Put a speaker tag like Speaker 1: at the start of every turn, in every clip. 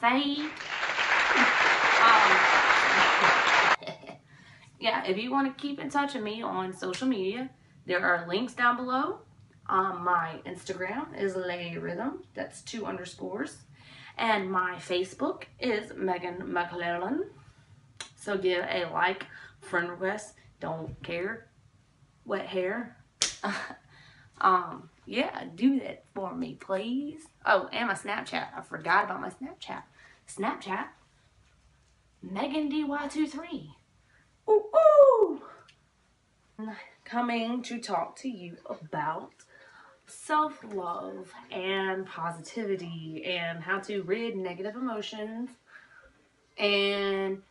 Speaker 1: okay? Yeah, if you want to keep in touch with me on social media, there are links down below. My Instagram is Lady Rhythm. That's 2 underscores. And my Facebook is Megan McClellan. So give a like, friend request. Don't care. Wet hair. Yeah, do that for me, please. Oh, and my Snapchat. I forgot about my Snapchat. Snapchat, Megan DY23. Ooh, ooh. Coming to talk to you about self-love and positivity and how to rid negative emotions and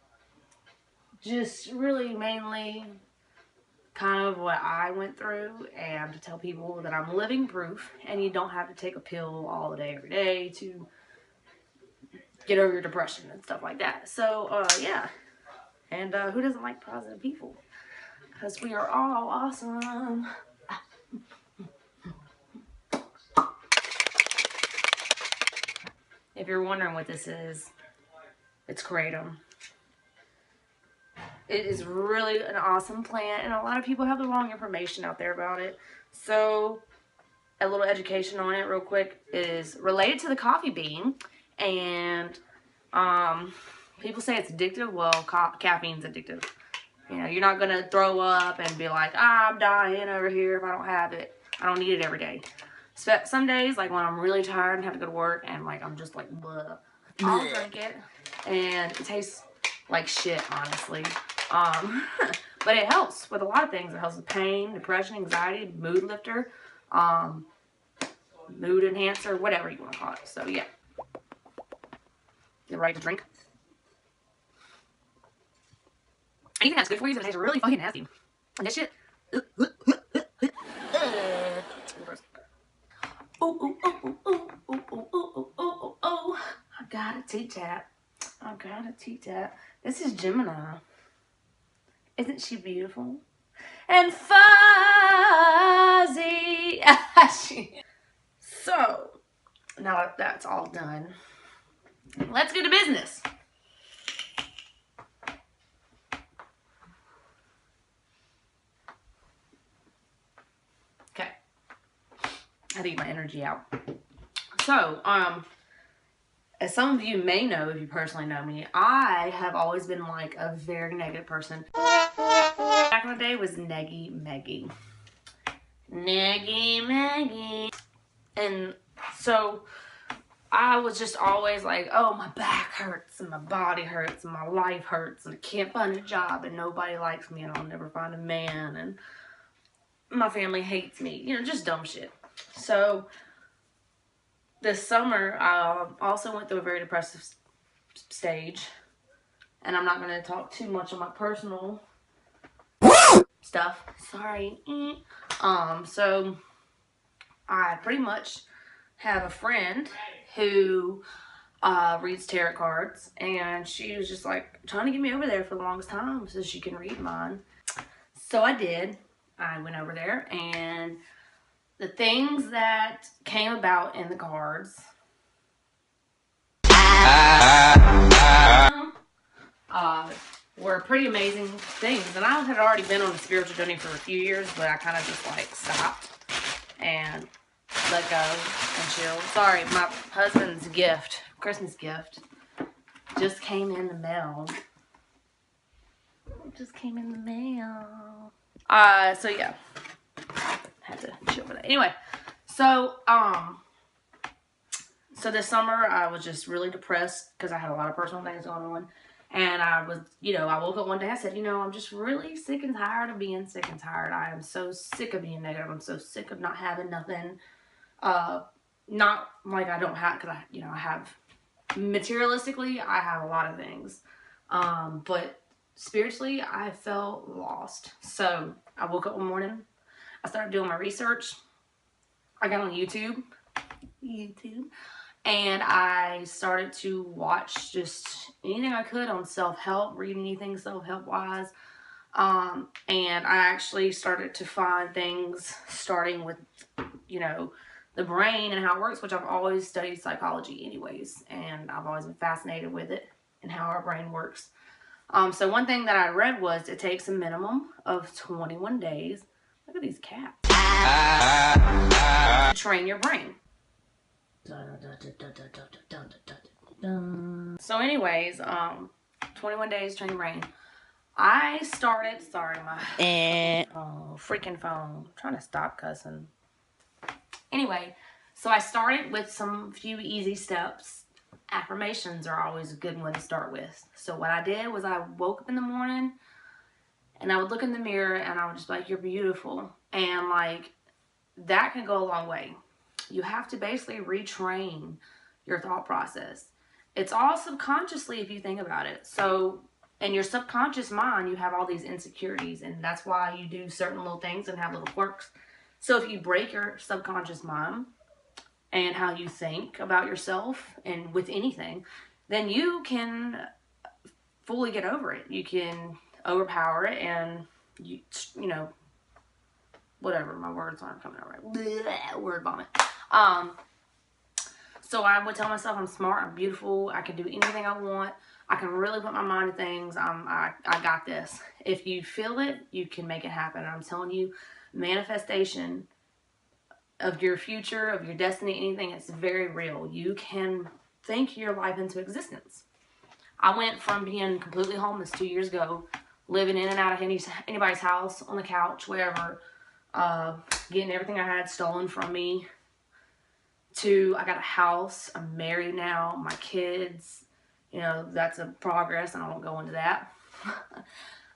Speaker 1: just really mainly kind of what I went through, and to tell people that I'm living proof and you don't have to take a pill all day every day to get over your depression and stuff like that. So yeah, and who doesn't like positive people? Because we are all awesome. If you're wondering what this is, it's Kratom. It is really an awesome plant, and a lot of people have the wrong information out there about it. So a little education on it real quick is related to the coffee bean, and people say it's addictive. Well, caffeine's addictive. You know, you're not gonna throw up and be like, I'm dying over here if I don't have it. I don't need it every day. So some days, like when I'm really tired and have to go to work and like I'm just like, bleh, I'll drink it, and it tastes like shit, honestly. But it helps with a lot of things. It helps with pain, depression, anxiety, mood lifter, mood enhancer, whatever you want to call it. So yeah, you're right to drink. Anything that's good for you is gonna taste really fucking nasty. And this shit. Oh. I got a T-Tap. This is Gemini. Isn't she beautiful? And fuzzy. So, now that that's all done, let's get to business. Okay. I had to get my energy out. So, as some of you may know, if you personally know me, I have always been like a very negative person. Back in the day was Neggy Meggy. Neggy Meggy. And so I was just always like, oh, my back hurts and my body hurts and my life hurts and I can't find a job and nobody likes me and I'll never find a man and my family hates me. You know, just dumb shit. So this summer, I also went through a very depressive stage, and I'm not going to talk too much on my personal stuff. Sorry. So I pretty much have a friend who reads tarot cards, and she was just like trying to get me over there for the longest time so she can read mine. So I did. I went over there, and the things that came about in the cards were pretty amazing things. And I had already been on a spiritual journey for a few years, but I kind of just like stopped and let go and chill. Sorry, my husband's gift, Christmas gift, just came in the mail. It just came in the mail. So yeah, had to chill with that. Anyway, so this summer I was just really depressed because I had a lot of personal things going on. And I was, I woke up one day, I said, I'm just really sick and tired of being sick and tired. I am so sick of being negative. I'm so sick of not having nothing. Not like I don't have, because I have, materialistically, I have a lot of things. But spiritually, I felt lost. So I woke up one morning, I started doing my research. I got on YouTube. And I started to watch just anything I could on self-help, read anything self-help wise. And I actually started to find things starting with, the the brain and how it works, which I've always studied psychology anyways, and I've always been fascinated with it and how our brain works. So one thing that I read was it takes a minimum of 21 days. Look at these cats. To train your brain. So anyways, 21 days to train your brain. I started, sorry, my freaking phone. I'm trying to stop cussing. Anyway, so I started with some few easy steps. Affirmations are always a good one to start with. So what I did was I woke up in the morning and I would look in the mirror and I would just be like, you're beautiful. And like, that can go a long way. You have to basically retrain your thought process. It's all subconsciously if you think about it. So in your subconscious mind, you have all these insecurities, and that's why you do certain little things and have little quirks. So if you break your subconscious mind and how you think about yourself and with anything, then you can fully get over it. You can overpower it, and you know, whatever, my words aren't coming out right. Blech, word vomit. So I would tell myself I'm smart, I'm beautiful, I can do anything I want, I can really put my mind to things, I got this. If you feel it, you can make it happen. I'm telling you, manifestation of your future, of your destiny, anything, it's very real. You can think your life into existence. I went from being completely homeless 2 years ago, living in and out of anybody's house, on the couch, wherever, getting everything I had stolen from me, to I got a house, I'm married now, my kids, you know, that's a progress, and I won't go into that.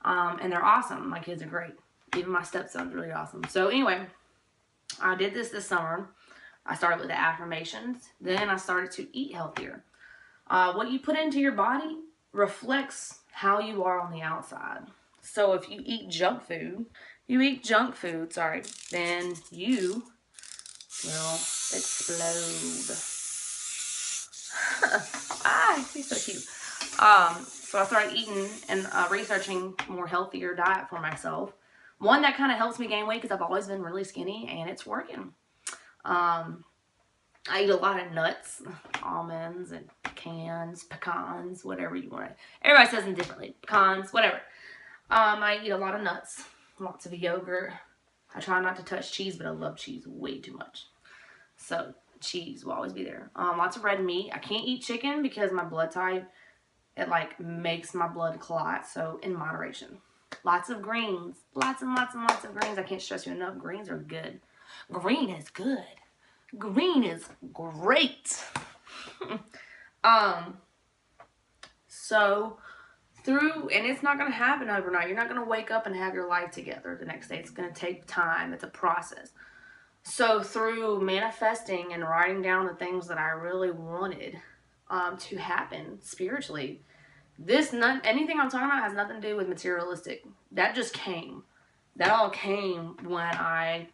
Speaker 1: And they're awesome. My kids are great. Even my stepson's really awesome. So anyway, I did this summer. I started with the affirmations. Then I started to eat healthier. What you put into your body reflects how you are on the outside. So if you eat junk food, then you will explode. He's so cute. So I started eating and researching more healthier diet for myself. One that kind of helps me gain weight because I've always been really skinny, and it's working. I eat a lot of nuts, almonds and pecans, whatever you want. Everybody says them differently. Pecans, whatever. I eat a lot of nuts, lots of yogurt. I try not to touch cheese, but I love cheese way too much. So cheese will always be there. Lots of red meat. I can't eat chicken because my blood type, it like makes my blood clot. So in moderation. Lots of greens. Lots and lots and lots of greens. I can't stress you enough. Greens are good. Green is good. Green is great. So and it's not going to happen overnight. You're not going to wake up and have your life together the next day. It's going to take time. It's a process. So through manifesting and writing down the things that I really wanted to happen spiritually, anything I'm talking about has nothing to do with materialistic. That just came. That all came when I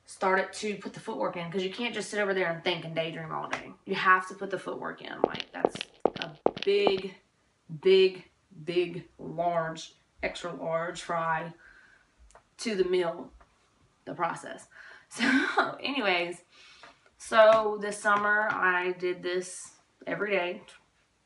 Speaker 1: started to put the footwork in, because you can't just sit over there and think and daydream all day. You have to put the footwork in. Like, that's a big, large, extra large fry to the meal, the process. So anyways, so this summer I did this every day.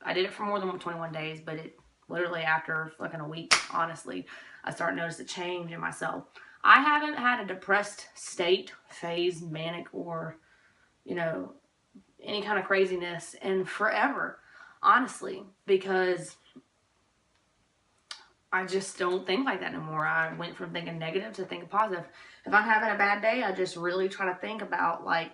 Speaker 1: I did it for more than 21 days, but it literally after like in a week, honestly, I started noticing a change in myself. I haven't had a depressed state, phase, manic, or, you know, any kind of craziness in forever, honestly, because I just don't think like that anymore. I went from thinking negative to thinking positive. If I'm having a bad day, I just really try to think about like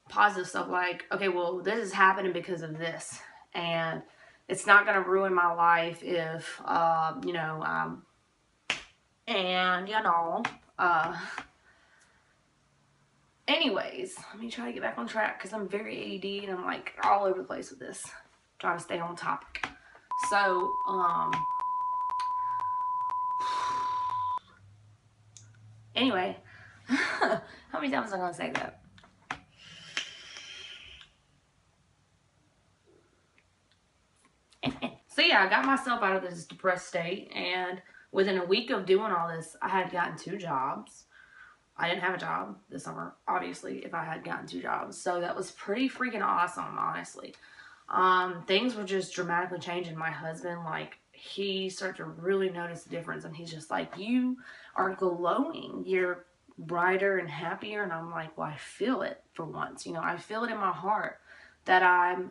Speaker 1: positive stuff, like, okay, well, this is happening because of this, and it's not going to ruin my life if, anyways, let me try to get back on track because I'm very ADD and I'm like all over the place with this, trying to stay on topic. So, anyway, how many times am I going to say that? So yeah, I got myself out of this depressed state, and within a week of doing all this, I had gotten 2 jobs. I didn't have a job this summer, obviously, if I had gotten 2 jobs. So that was pretty freaking awesome, honestly. Things were just dramatically changing. My husband, like, he started to really notice the difference, and he's just like, you are glowing. You're brighter and happier. And I'm like, well, I feel it for once. I feel it in my heart that I'm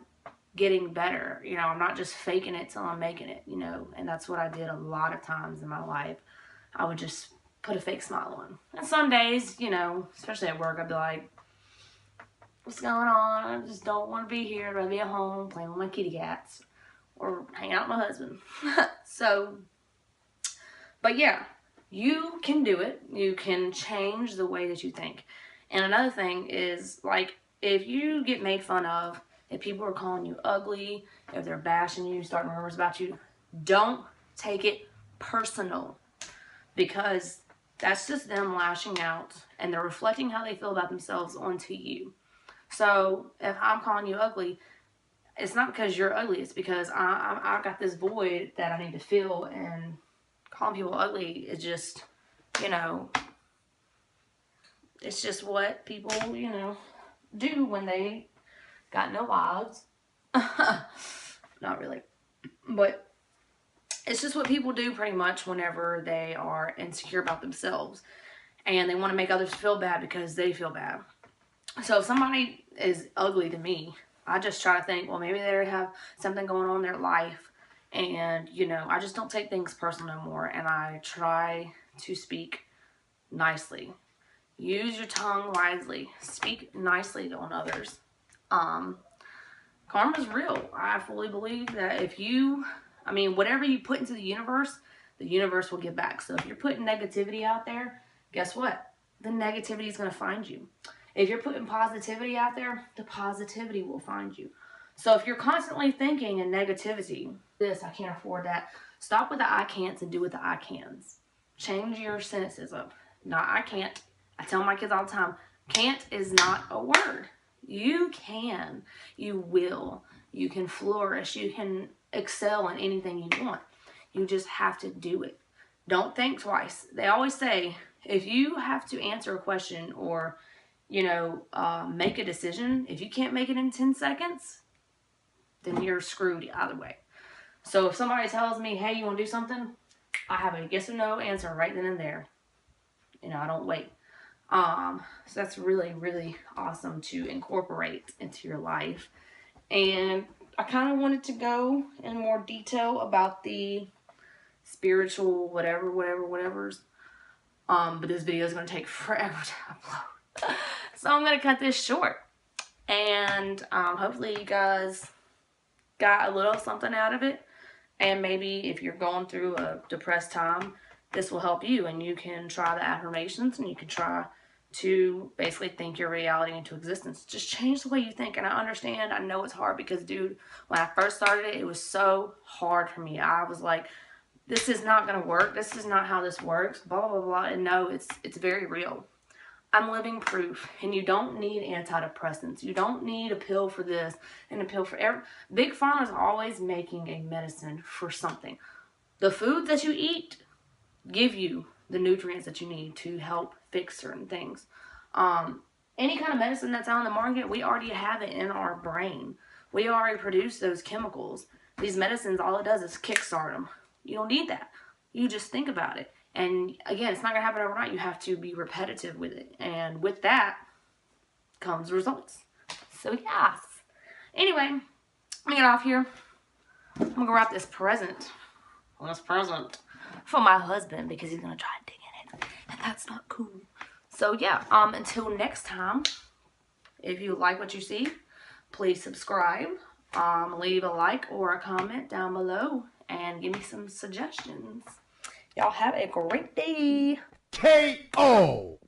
Speaker 1: getting better. I'm not just faking it till I'm making it, and that's what I did a lot of times in my life. I would just put a fake smile on. And some days, especially at work, I'd be like, what's going on? I just don't want to be here. I'd rather be at home playing with my kitty cats or hanging out with my husband. So, but yeah, you can do it. You can change the way that you think. And another thing is, like, if you get made fun of, if people are calling you ugly, if they're bashing you, starting rumors about you, don't take it personal, because that's just them lashing out and they're reflecting how they feel about themselves onto you. So if I'm calling you ugly, it's not because you're ugly. It's because I got this void that I need to fill, and calling people ugly is just, it's just what people, do when they got no lives. Not really. But it's just what people do pretty much whenever they are insecure about themselves and they want to make others feel bad because they feel bad. So if somebody is ugly to me, I just try to think, well, maybe they have something going on in their life, and, I just don't take things personal no more, and I try to speak nicely. Use your tongue wisely. Speak nicely on others. Karma's real. I fully believe that whatever you put into the universe will give back. So if you're putting negativity out there, guess what? The negativity is going to find you. If you're putting positivity out there, the positivity will find you. So if you're constantly thinking in negativity, I can't afford that. Stop with the I can'ts and do with the I cans. Change your sentences up. Not I can't. I tell my kids all the time, can't is not a word. You can. You will. You can flourish. You can excel in anything you want. You just have to do it. Don't think twice. They always say, if you have to answer a question or, make a decision, if you can't make it in 10 seconds, then you're screwed either way. So if somebody tells me, hey, you want to do something? I have a yes or no answer right then and there. I don't wait. So that's really, really awesome to incorporate into your life. And I kind of wanted to go in more detail about the spiritual whatever's. But this video is going to take forever to upload. So I'm going to cut this short. And hopefully you guys got a little something out of it. And maybe if you're going through a depressed time, this will help you, and you can try the affirmations, and you can try to basically think your reality into existence. Just change the way you think. And I understand, I know it's hard because, dude, when I first started it was so hard for me. I was like, this is not going to work. This is not how this works, blah, blah, blah. And no, it's very real. I'm living proof, and you don't need antidepressants. You don't need a pill for this and a pill for every. Big Pharma is always making a medicine for something. The food that you eat give you the nutrients that you need to help fix certain things. Any kind of medicine that's out on the market, we already have it in our brain. We already produce those chemicals. These medicines, all it does is kickstart them. You don't need that. You just think about it. And again, it's not going to happen overnight. You have to be repetitive with it. And with that comes results. So, yes. Anyway, I'm going to get off here. I'm going to wrap this present. Well, this present for my husband, because he's going to try and dig in it. And that's not cool. So, yeah. Until next time, if you like what you see, please subscribe. Leave a like or a comment down below. And give me some suggestions. Y'all have a great day.
Speaker 2: KO!